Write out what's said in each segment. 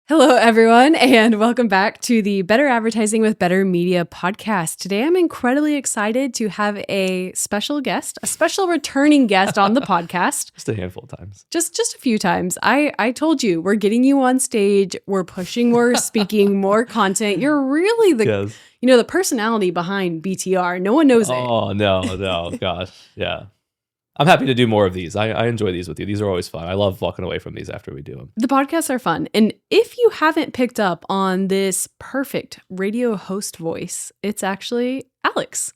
Hello, everyone, and welcome back to the Better Advertising with Better Media podcast. Today, I'm incredibly excited to have a special guest, a special returning guest on the podcast. Just a handful of times. Just a few times. I told you, we're getting you on stage. We're pushing more speaking, more content. You're really the personality behind BTR. No one knows it. Oh, no, gosh. Yeah. I'm happy to do more of these. I enjoy these with you. These are always fun. I love walking away from these after we do them. The podcasts are fun. And if you haven't picked up on this perfect radio host voice, it's actually Alex,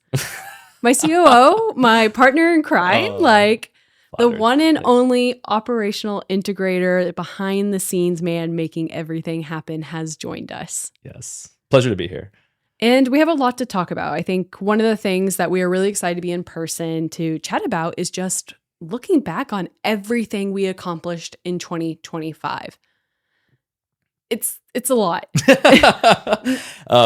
my COO, my partner in crime, the one and only operational integrator, behind the scenes man making everything happen, has joined us. Yes. Pleasure to be here. And we have a lot to talk about. I think one of the things that we are really excited to be in person to chat about is just looking back on everything we accomplished in 2025. It's a lot.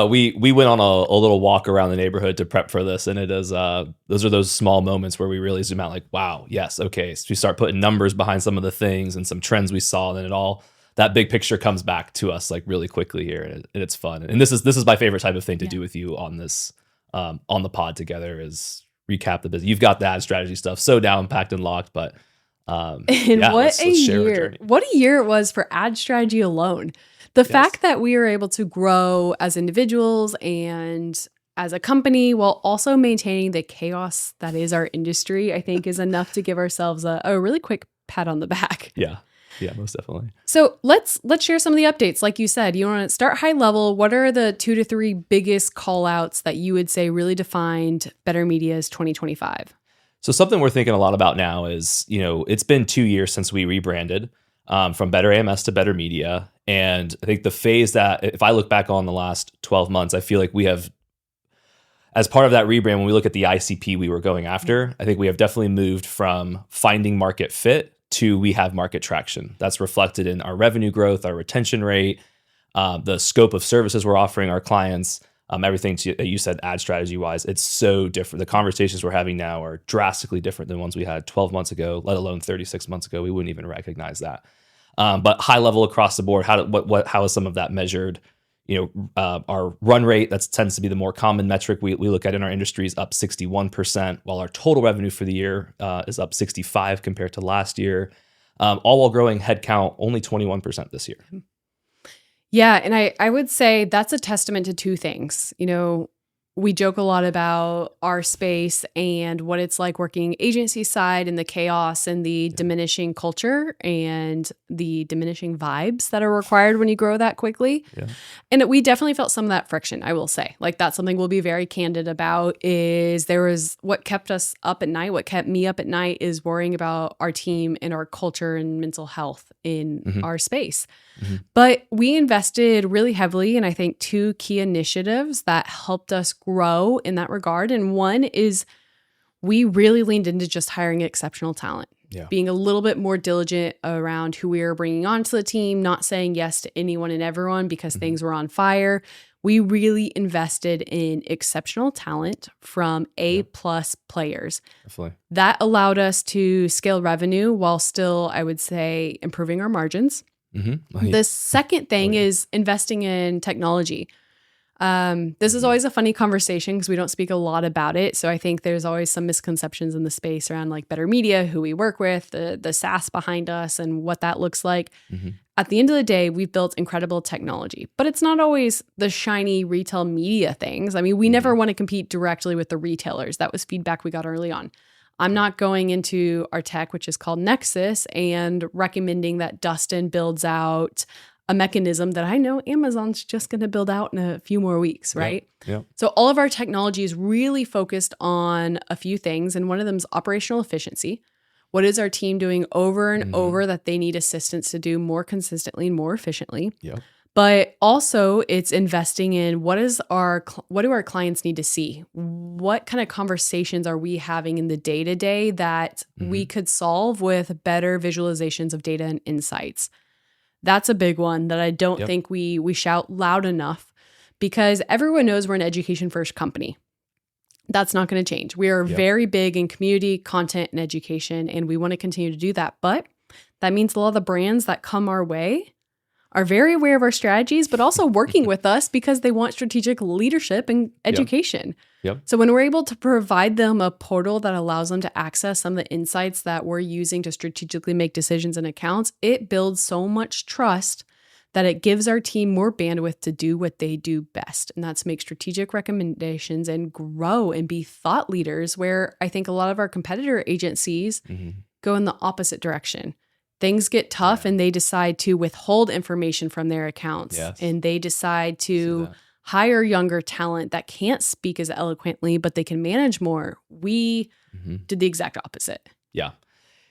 We went on a little walk around the neighborhood to prep for this, and it is those are those small moments where we really zoom out, like, wow, yes, okay. So we start putting numbers behind some of the things and some trends we saw, and then that big picture comes back to us like really quickly here, and it's fun. And this is my favorite type of thing to do with you on this on the pod together, is recap the business. You've got the ad strategy stuff so down, packed and locked, but let's share a journey. What a year it was for ad strategy alone. The fact that we were able to grow as individuals and as a company while also maintaining the chaos that is our industry, I think is enough to give ourselves a really quick pat on the back. Yeah, most definitely. So let's share some of the updates. Like you said, you want to start high level. What are the 2 to 3 biggest call outs that you would say really defined Better Media's 2025? So something we're thinking a lot about now is, it's been 2 years since we rebranded from Better AMS to Better Media. And I think the phase that, if I look back on the last 12 months, I feel like we have, as part of that rebrand, when we look at the ICP we were going after, I think we have definitely moved from finding market fit to we have market traction. That's reflected in our revenue growth, our retention rate, the scope of services we're offering our clients, everything that you said ad strategy wise. It's so different. The conversations we're having now are drastically different than ones we had 12 months ago, let alone 36 months ago. We wouldn't even recognize that. But high level across the board, how is some of that measured? Our run rate, that tends to be the more common metric we look at in our industry, is up 61%, while our total revenue for the year is up 65% compared to last year, all while growing headcount only 21% this year. Yeah, and I would say that's a testament to two things. We joke a lot about our space and what it's like working agency side and the chaos and the diminishing culture and the diminishing vibes that are required when you grow that quickly. Yeah. And we definitely felt some of that friction, I will say. Like, that's something we'll be very candid about. Is there was what kept us up at night, what kept me up at night, is worrying about our team and our culture and mental health in our space. Mm-hmm. But we invested really heavily in, I think, 2 key initiatives that helped us grow in that regard. And one is we really leaned into just hiring exceptional talent, being a little bit more diligent around who we were bringing onto the team, not saying yes to anyone and everyone because things were on fire. We really invested in exceptional talent from A-plus players. Definitely. That allowed us to scale revenue while still, I would say, improving our margins. Mm-hmm. The second thing is investing in technology. This is always a funny conversation because we don't speak a lot about it. So I think there's always some misconceptions in the space around like Better Media, who we work with, the SaaS behind us and what that looks like. Mm-hmm. At the end of the day, we've built incredible technology, but it's not always the shiny retail media things. I mean, we never want to compete directly with the retailers. That was feedback we got early on. I'm not going into our tech, which is called Nexus, and recommending that Dustin builds out a mechanism that I know Amazon's just going to build out in a few more weeks, right? Yeah. So all of our technology is really focused on a few things, and one of them is operational efficiency. What is our team doing over and over that they need assistance to do more consistently and more efficiently? Yeah. But also it's investing in what do our clients need to see? What kind of conversations are we having in the day-to-day that we could solve with better visualizations of data and insights? That's a big one that I don't think we shout loud enough, because everyone knows we're an education first company. That's not going to change. We are very big in community, content, and education, and we want to continue to do that. But that means a lot of the brands that come our way are very aware of our strategies, but also working with us because they want strategic leadership and education. Yep. So when we're able to provide them a portal that allows them to access some of the insights that we're using to strategically make decisions in accounts, it builds so much trust that it gives our team more bandwidth to do what they do best. And that's make strategic recommendations and grow and be thought leaders, where I think a lot of our competitor agencies go in the opposite direction. Things get tough and they decide to withhold information from their accounts. And they decide to hire younger talent that can't speak as eloquently, but they can manage more. We did the exact opposite. Yeah,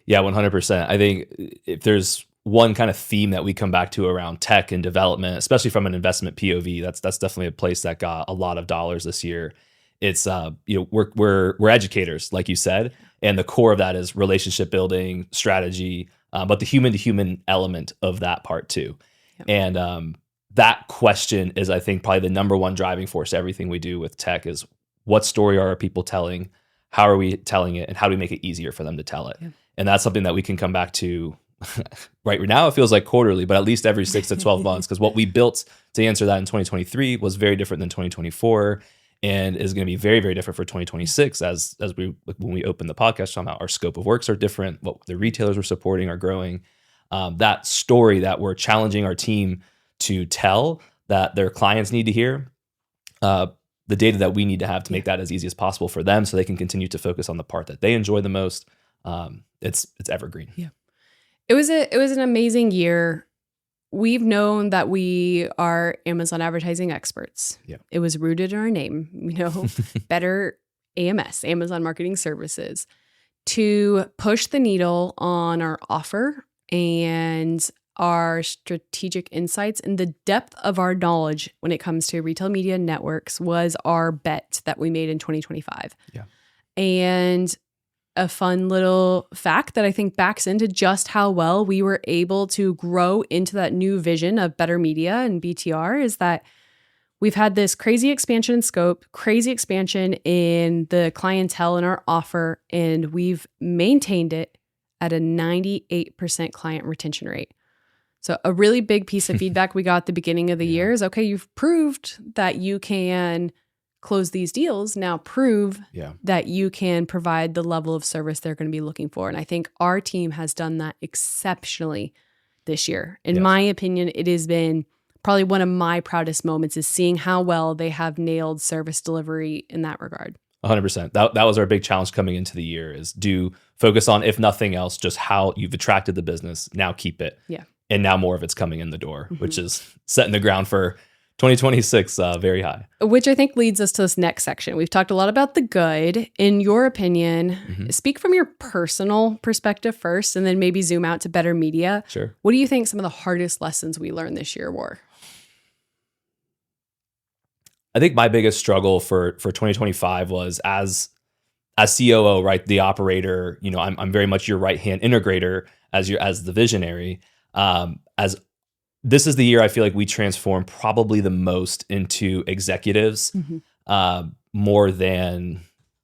100%. I think if there's one kind of theme that we come back to around tech and development, especially from an investment POV, that's definitely a place that got a lot of dollars this year. It's we're educators, like you said, and the core of that is relationship building, strategy, but the human to human element of that part too. And that question is, I think, probably the number one driving force to everything we do with tech is, what story are our people telling? How are we telling it? And how do we make it easier for them to tell it? And that's something that we can come back to. Right now, it feels like quarterly, but at least every 6 to 12 months, because what we built to answer that in 2023 was very different than 2024, and is going to be very, very different for 2026. As we, when we open the podcast, somehow our scope of works are different. What the retailers we're supporting are growing. That story that we're challenging our team to tell, that their clients need to hear, the data that we need to have to make that as easy as possible for them, so they can continue to focus on the part that they enjoy the most. It's evergreen. Yeah. It was an amazing year. We've known that we are Amazon advertising experts. Yeah. It was rooted in our name, better AMS, Amazon Marketing Services, to push the needle on our offer and our strategic insights, and the depth of our knowledge when it comes to retail media networks was our bet that we made in 2025. Yeah. And a fun little fact that I think backs into just how well we were able to grow into that new vision of better media and BTR is that we've had this crazy expansion in scope, crazy expansion in the clientele in our offer, and we've maintained it at a 98% client retention rate. So a really big piece of feedback we got at the beginning of the year is, okay, you've proved that you can close these deals. Now prove that you can provide the level of service they're going to be looking for. And I think our team has done that exceptionally this year. In my opinion, it has been probably one of my proudest moments, is seeing how well they have nailed service delivery in that regard. 100%. That was our big challenge coming into the year, is do focus on, if nothing else, just how you've attracted the business. Now keep it. Yeah. And now more of it's coming in the door, which is setting the ground for 2026 very high. Which I think leads us to this next section. We've talked a lot about the good. In your opinion, speak from your personal perspective first, and then maybe zoom out to better media. Sure. What do you think some of the hardest lessons we learned this year were? I think my biggest struggle for 2025 was as COO, right? The operator, I'm very much your right-hand integrator as the visionary. As this is the year I feel like we transform probably the most into executives, more than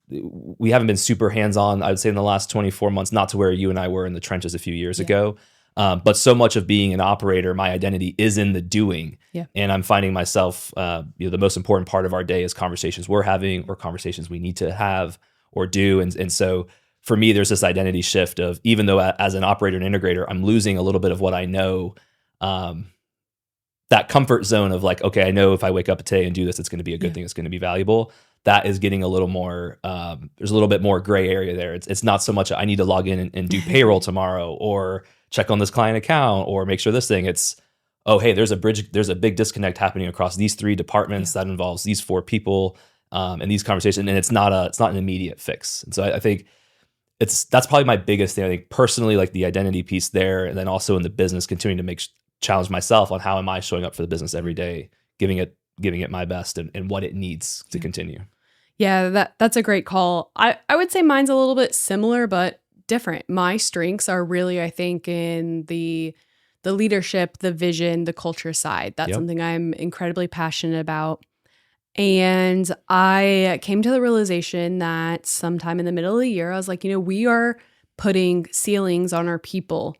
we haven't been super hands-on, I would say, in the last 24 months, not to where you and I were in the trenches a few years ago. But so much of being an operator, my identity is in the doing. And I'm finding myself, the most important part of our day is conversations we're having or conversations we need to have or do. And so for me, there's this identity shift of, even though as an operator and integrator, I'm losing a little bit of what I know, that comfort zone of like, okay, I know if I wake up today and do this, it's going to be a good thing. It's going to be valuable. That is getting a little more, there's a little bit more gray area there. It's not so much I need to log in and do payroll tomorrow or check on this client account or make sure this thing. It's, oh, hey, there's a big disconnect happening across these 3 departments that involves these 4 people and these conversations, and it's not an immediate fix. And so I think that's probably my biggest thing. I think personally, like the identity piece there, and then also in the business, continuing to challenge myself on how am I showing up for the business every day, giving it my best and what it needs to continue. Yeah, that's a great call. I would say mine's a little bit similar, but different. My strengths are really, I think, in the leadership, the vision, the culture side. That's something I'm incredibly passionate about. And I came to the realization that sometime in the middle of the year, I was like, we are putting ceilings on our people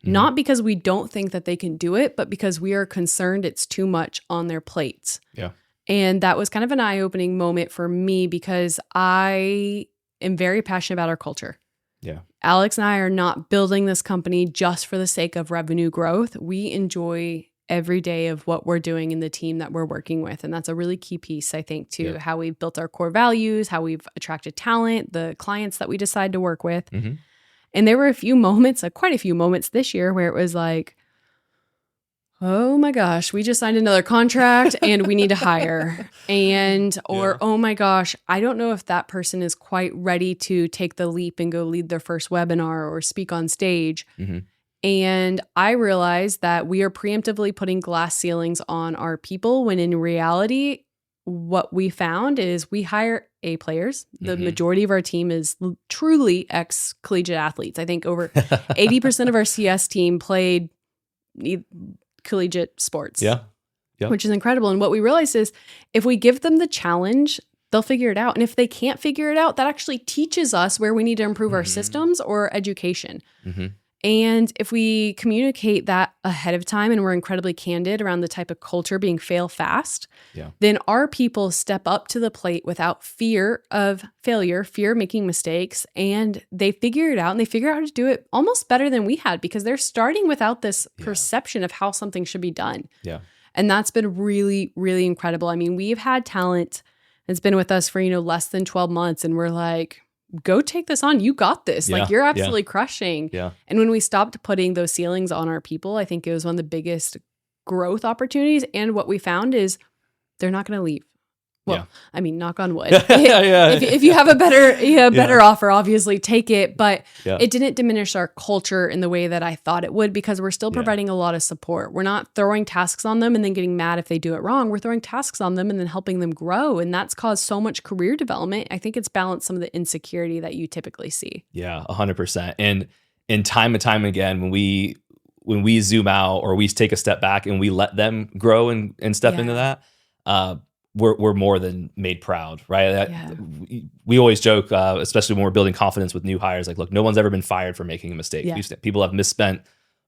not because we don't think that they can do it, but because we are concerned it's too much on their plates. Yeah. And that was kind of an eye-opening moment for me because I am very passionate about our culture. Yeah. Alex and I are not building this company just for the sake of revenue growth. We enjoy every day of what we're doing in the team that we're working with. And that's a really key piece, I think, to how we've built our core values, how we've attracted talent, the clients that we decide to work with. Mm-hmm. And there were a few moments, quite a few moments this year where it was like, oh my gosh, we just signed another contract and we need to hire. Oh my gosh, I don't know if that person is quite ready to take the leap and go lead their first webinar or speak on stage. Mm-hmm. And I realized that we are preemptively putting glass ceilings on our people when in reality, what we found is we hire A players. The majority of our team is truly ex-collegiate athletes. I think over 80% of our CS team played collegiate sports. Yeah. Which is incredible. And what we realized is if we give them the challenge, they'll figure it out. And if they can't figure it out, that actually teaches us where we need to improve our systems or education. Mm-hmm. And if we communicate that ahead of time and we're incredibly candid around the type of culture being fail fast, then our people step up to the plate without fear of failure, fear of making mistakes, and they figure it out and they figure out how to do it almost better than we had because they're starting without this perception of how something should be done. Yeah. And that's been really, really incredible. I mean, we've had talent that's been with us for, less than 12 months and we're like, go take this on. You got this. Like you're absolutely crushing. Yeah. And when we stopped putting those ceilings on our people, I think it was one of the biggest growth opportunities. And what we found is they're not going to leave. Well, I mean, knock on wood. If you have a better offer, obviously take it. But it didn't diminish our culture in the way that I thought it would because we're still providing a lot of support. We're not throwing tasks on them and then getting mad if they do it wrong. We're throwing tasks on them and then helping them grow. And that's caused so much career development. I think it's balanced some of the insecurity that you typically see. Yeah, 100%. And time and time again, when we zoom out or we take a step back and we let them grow and step into that, we're more than made proud, right? We always joke, especially when we're building confidence with new hires, like, look, no one's ever been fired for making a mistake. People have misspent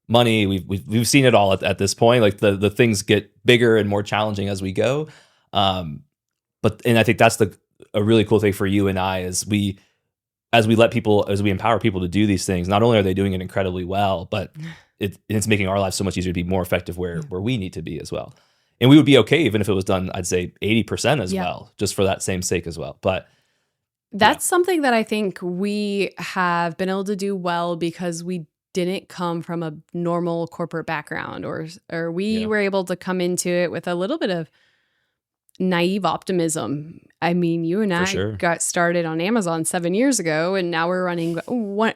money. We've seen it all at this point. Like the things get bigger and more challenging as we go. And I think that's a really cool thing for you and I is as we empower people to do these things, not only are they doing it incredibly well, but it's making our lives so much easier to be more effective where we need to be as well. And we would be okay even if it was done, I'd say 80% as well, just for that same sake as well. But that's something that I think we have been able to do well because we didn't come from a normal corporate background or we were able to come into it with a little bit of naive optimism. I mean, you and I got started on Amazon 7 years ago, and now we're running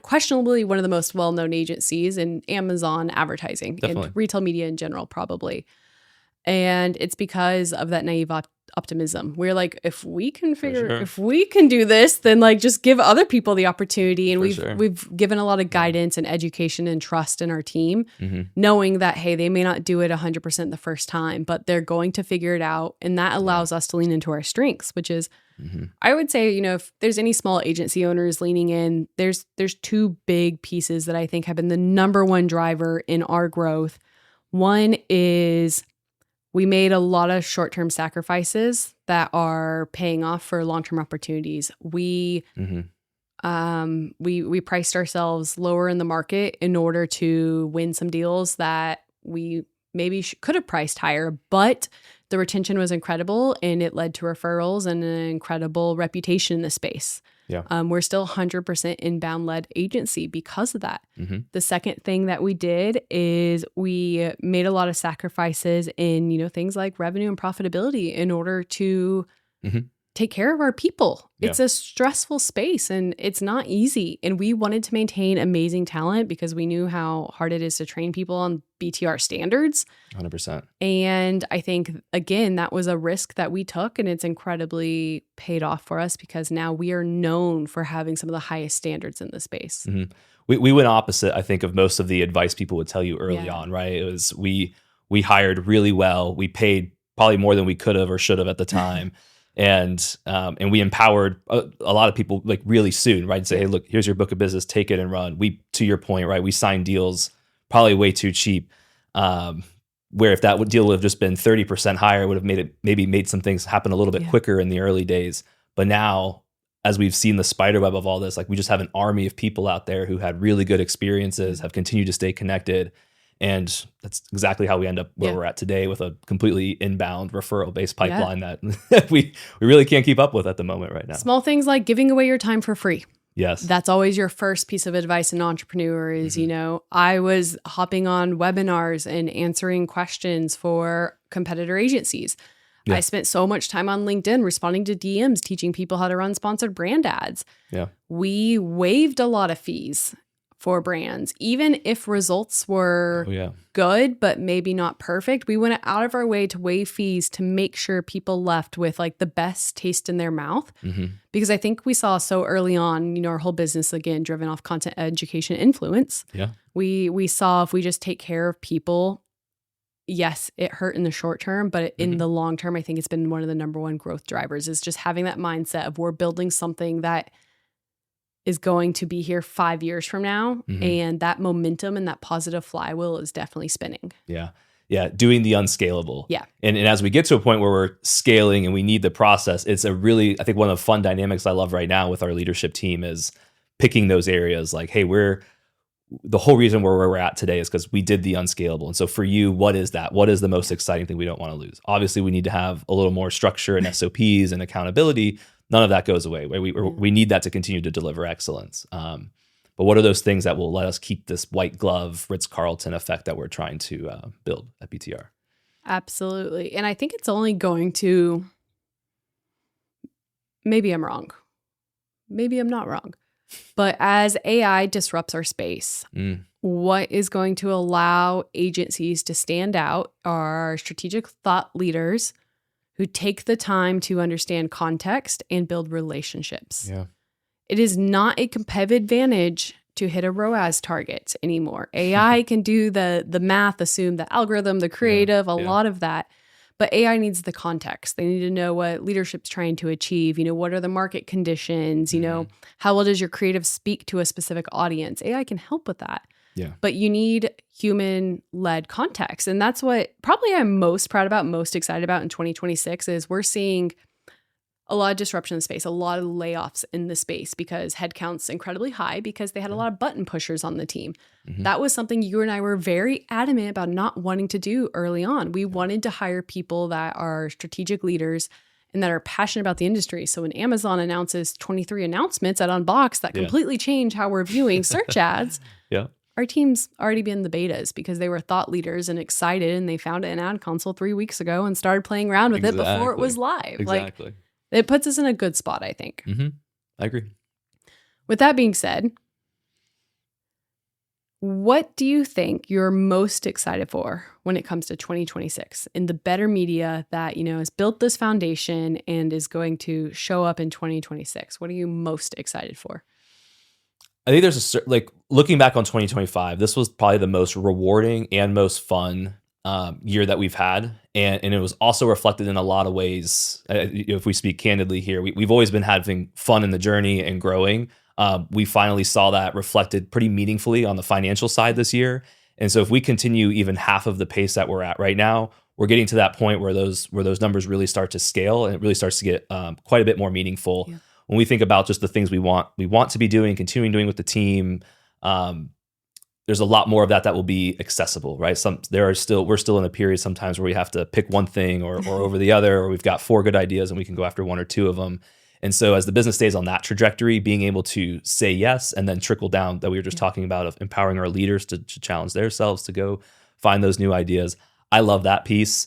questionably one of the most well-known agencies in Amazon advertising and retail media in general, probably. And it's because of that naive optimism. We're like, if we can do this, then like just give other people the opportunity. And we've given a lot of guidance and education and trust in our team, knowing that, hey, they may not do it 100% the first time, but they're going to figure it out. And that allows us to lean into our strengths, which is, I would say, if there's any small agency owners leaning in, there's two big pieces that I think have been the number one driver in our growth. One is we made a lot of short-term sacrifices that are paying off for long-term opportunities. We priced ourselves lower in the market in order to win some deals that we maybe could have priced higher, but the retention was incredible and it led to referrals and an incredible reputation in the space. We're still 100% inbound-led agency because of that. The second thing that we did is we made a lot of sacrifices in, things like revenue and profitability in order to take care of our people. It's a stressful space and it's not easy. And we wanted to maintain amazing talent because we knew how hard it is to train people on BTR standards. 100%. And I think, again, that was a risk that we took and it's incredibly paid off for us because now we are known for having some of the highest standards in the space. We went opposite, I think, of most of the advice people would tell you early on, right? It was we hired really well. We paid probably more than we could have or should have at the time. And we empowered a lot of people like really soon, right? And say, hey, look, here's your book of business, take it and run. To your point, right? We signed deals probably way too cheap. Where if that deal would have just been 30% higher, it would have made some things happen a little bit quicker in the early days. But now, as we've seen the spider web of all this, like we just have an army of people out there who had really good experiences, have continued to stay connected. And that's exactly how we end up where we're at today, with a completely inbound referral-based pipeline that we really can't keep up with at the moment right now. Small things like giving away your time for free. Yes. That's always your first piece of advice an entrepreneur is, you know, I was hopping on webinars and answering questions for competitor agencies. Yeah. I spent so much time on LinkedIn responding to DMs, teaching people how to run sponsored brand ads. Yeah. We waived a lot of fees for brands, even if results were good, but maybe not perfect. We went out of our way to waive fees to make sure people left with like the best taste in their mouth. Because I think we saw so early on, you know, our whole business, again, driven off content, education, influence. Yeah. We saw if we just take care of people, yes, it hurt in the short term, but in the long term, I think it's been one of the number one growth drivers, is just having that mindset of we're building something that is going to be here 5 years from now. And that momentum and that positive flywheel is definitely spinning. Yeah. Yeah. Doing the unscalable. Yeah. And as we get to a point where we're scaling and we need the process, it's a really, I think one of the fun dynamics I love right now with our leadership team is picking those areas like, hey, the whole reason where we're at today is because we did the unscalable. And so for you, what is that? What is the most exciting thing we don't want to lose? Obviously, we need to have a little more structure and SOPs and accountability. None of that goes away. We need that to continue to deliver excellence. But what are those things that will let us keep this white glove Ritz-Carlton effect that we're trying to build at BTR? Absolutely. And I think it's only going to, maybe I'm wrong. Maybe I'm not wrong. But as AI disrupts our space, what is going to allow agencies to stand out are strategic thought leaders who take the time to understand context and build relationships. Yeah. It is not a competitive advantage to hit a ROAS target anymore. AI can do the math, assume the algorithm, the creative, a lot of that. But AI needs the context. They need to know what leadership's trying to achieve. You know, what are the market conditions? You know, how well does your creative speak to a specific audience? AI can help with that. Yeah. But you need human-led context. And that's what probably I'm most proud about, most excited about in 2026 is we're seeing a lot of disruption in the space, a lot of layoffs in the space because headcount's incredibly high because they had a lot of button pushers on the team. That was something you and I were very adamant about not wanting to do early on. We wanted to hire people that are strategic leaders and that are passionate about the industry. So when Amazon announces 23 announcements at Unbox that completely change how we're viewing search ads, our team's already been in the betas because they were thought leaders and excited and they found it in Ad Console 3 weeks ago and started playing around with it before it was live. Exactly. Like, it puts us in a good spot, I think. I agree. With that being said, what do you think you're most excited for when it comes to 2026 in the better media that, you know, has built this foundation and is going to show up in 2026? What are you most excited for? I think there's looking back on 2025, this was probably the most rewarding and most fun year that we've had. And it was also reflected in a lot of ways. If we speak candidly here, we've always been having fun in the journey and growing. We finally saw that reflected pretty meaningfully on the financial side this year. And so if we continue even half of the pace that we're at right now, we're getting to that point where those numbers really start to scale and it really starts to get quite a bit more meaningful. Yeah. When we think about just the things we want to be doing, continuing doing with the team, there's a lot more of that will be accessible, right? We're still in a period sometimes where we have to pick one thing or over the other, or we've got 4 good ideas and we can go after 1 or 2 of them. And so as the business stays on that trajectory, being able to say yes and then trickle down that we were just talking about of empowering our leaders to challenge themselves to go find those new ideas. I love that piece.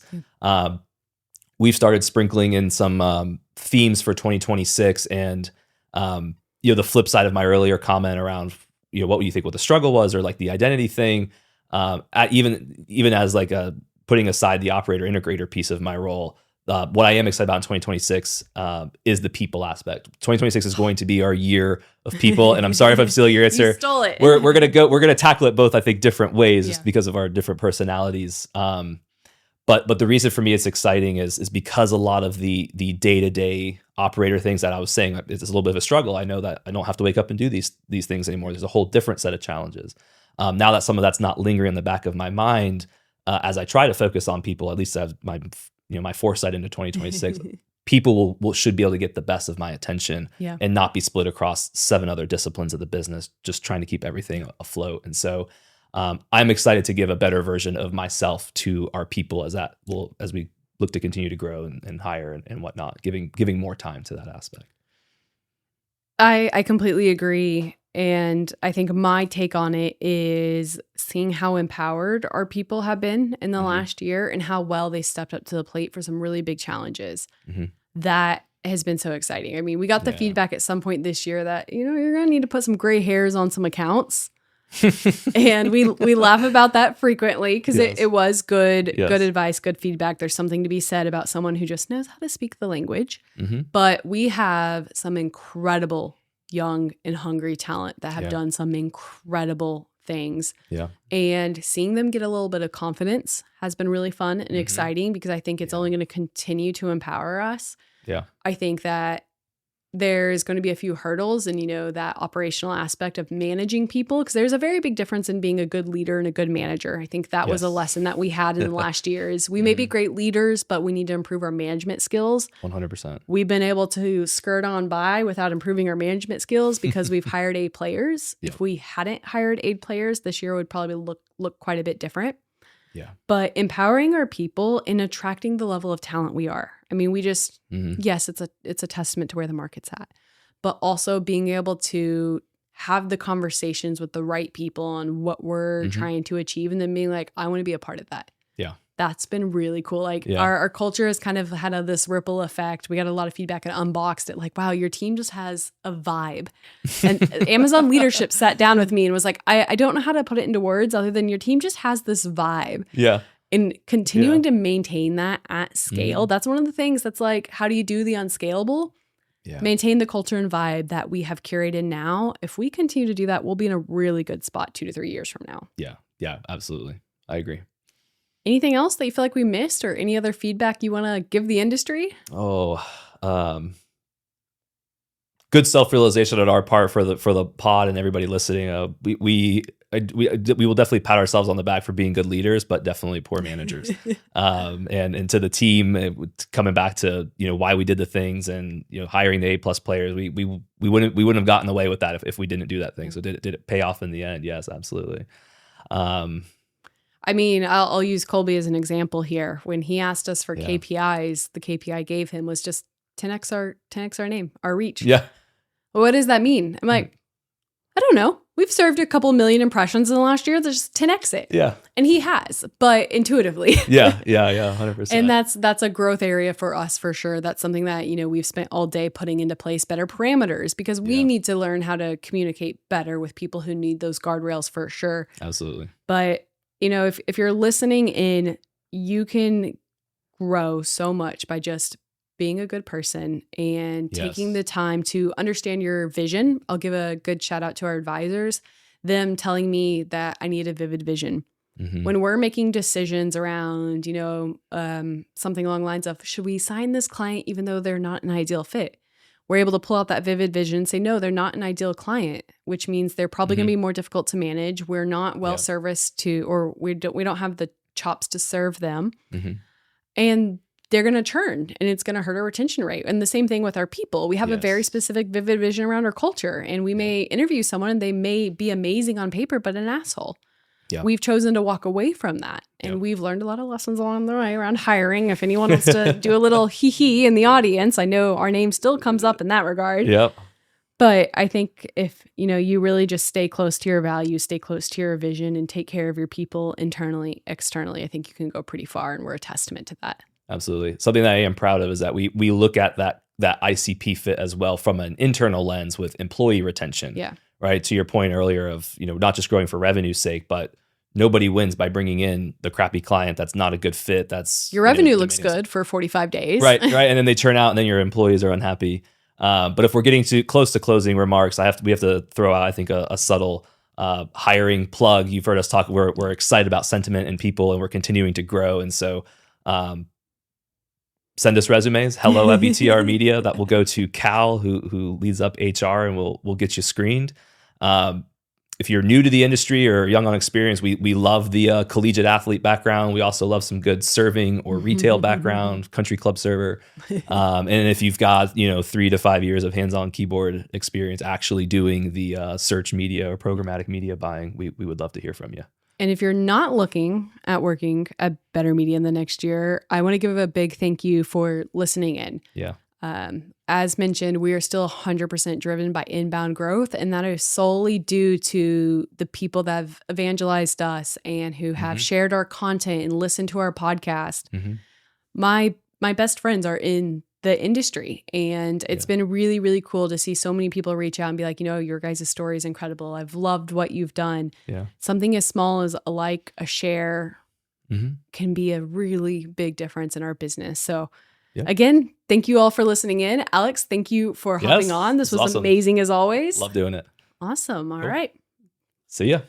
We've started sprinkling in some themes for 2026 and the flip side of my earlier comment around what would you think what the struggle was or like the identity thing, even as like putting aside the operator integrator piece of my role. What I am excited about in 2026 is the people aspect. 2026 is going to be our year of people, and I'm sorry if I'm stealing your answer. You stole it. We're gonna tackle it both, I think, different ways just because of our different personalities. But the reason for me it's exciting is because a lot of the day-to-day operator things that I was saying, it's a little bit of a struggle. I know that I don't have to wake up and do these things anymore. There's a whole different set of challenges. Now that some of that's not lingering in the back of my mind, as I try to focus on people, at least as my foresight into 2026, people should be able to get the best of my attention and not be split across 7 other disciplines of the business, just trying to keep everything afloat. And so I'm excited to give a better version of myself to our people as we look to continue to grow and hire and whatnot, giving more time to that aspect. I completely agree. And I think my take on it is seeing how empowered our people have been in the last year and how well they stepped up to the plate for some really big challenges. That has been so exciting. I mean, we got the feedback at some point this year that, you're going to need to put some gray hairs on some accounts. And we laugh about that frequently because it was good advice, good feedback. There's something to be said about someone who just knows how to speak the language. But we have some incredible young and hungry talent that have done some incredible things. And seeing them get a little bit of confidence has been really fun and exciting because I think it's only going to continue to empower us. I think that there's going to be a few hurdles and, that operational aspect of managing people, because there's a very big difference in being a good leader and a good manager. I think that was a lesson that we had in the last year is we may be great leaders, but we need to improve our management skills. 100%. We've been able to skirt on by without improving our management skills because we've hired A players. If we hadn't hired A players, this year would probably look quite a bit different. But empowering our people and attracting the level of talent we are. I mean, we just, yes, it's a testament to where the market's at, but also being able to have the conversations with the right people on what we're trying to achieve and then being like, I want to be a part of that. That's been really cool. Like our culture has kind of had this ripple effect. We got a lot of feedback at Unboxed at like, wow, your team just has a vibe. And Amazon leadership sat down with me and was like, I don't know how to put it into words other than your team just has this vibe. And continuing to maintain that at scale. That's one of the things that's like, how do you do the unscalable? Maintain the culture and vibe that we have curated now. If we continue to do that, we'll be in a really good spot 2 to 3 years from now. Yeah, absolutely. I agree. Anything else that you feel like we missed or any other feedback you want to give the industry? Good self-realization on our part for the pod and everybody listening. We will definitely pat ourselves on the back for being good leaders, but definitely poor managers. And to the team, coming back to why we did the things and hiring the A+ players, we wouldn't have gotten away with that if we didn't do that thing. So did it pay off in the end? Yes, absolutely. I mean, I'll use Colby as an example here. When he asked us for KPIs, the KPI I gave him was just 10x our name, our reach. Well, what does that mean? I'm like, I don't know. We've served a couple million impressions in the last year. There's just 10x it. And he has, but intuitively. 100%. And that's a growth area for us for sure. That's something that, we've spent all day putting into place better parameters because we need to learn how to communicate better with people who need those guardrails for sure. Absolutely. But if you're listening in, you can grow so much by just being a good person and taking the time to understand your vision. I'll give a good shout out to our advisors, them telling me that I need a vivid vision. When we're making decisions around, something along the lines of, should we sign this client even though they're not an ideal fit? We're able to pull out that vivid vision and say, no, they're not an ideal client, which means they're probably going to be more difficult to manage. We're not well serviced to, or we don't have the chops to serve them. And they're going to churn and it's going to hurt our retention rate. And the same thing with our people. We have a very specific vivid vision around our culture and we may interview someone and they may be amazing on paper, but an asshole. We've chosen to walk away from that. And we've learned a lot of lessons along the way around hiring. If anyone wants to do a little hee-hee in the audience, I know our name still comes up in that regard. But I think if, you really just stay close to your values, stay close to your vision and take care of your people internally, externally, I think you can go pretty far. And we're a testament to that. Absolutely. Something that I am proud of is that we look at that ICP fit as well from an internal lens with employee retention. Right. To your point earlier of, not just growing for revenue's sake, but nobody wins by bringing in the crappy client that's not a good fit. That's your revenue looks good for 45 days. Right. And then they turn out and then your employees are unhappy. But if we're getting too close to closing remarks, we have to throw out, I think, a subtle hiring plug. You've heard us talk. We're excited about sentiment and people, and we're continuing to grow. And so send us resumes. Hello at BTR Media. That will go to Cal, who leads up HR, and we'll get you screened. if you're new to the industry or young on experience, we love the collegiate athlete background. We also love some good serving or retail background, country club server. And if you've got 3 to 5 years of hands-on keyboard experience actually doing the search media or programmatic media buying, we would love to hear from you. And if you're not looking at working at Better Media in the next year, I want to give a big thank you for listening in. Yeah. As mentioned, we are still 100% driven by inbound growth, and that is solely due to the people that have evangelized us and who have shared our content and listened to our podcast. My best friends are in the industry, and it's been really, really cool to see so many people reach out and be like, your guys' story is incredible. I've loved what you've done. Yeah. Something as small as a like, a share can be a really big difference in our business. So again, thank you all for listening in. Alex, thank you for hopping on. This was awesome. amazing as always. Love doing it. Awesome. All right. See ya.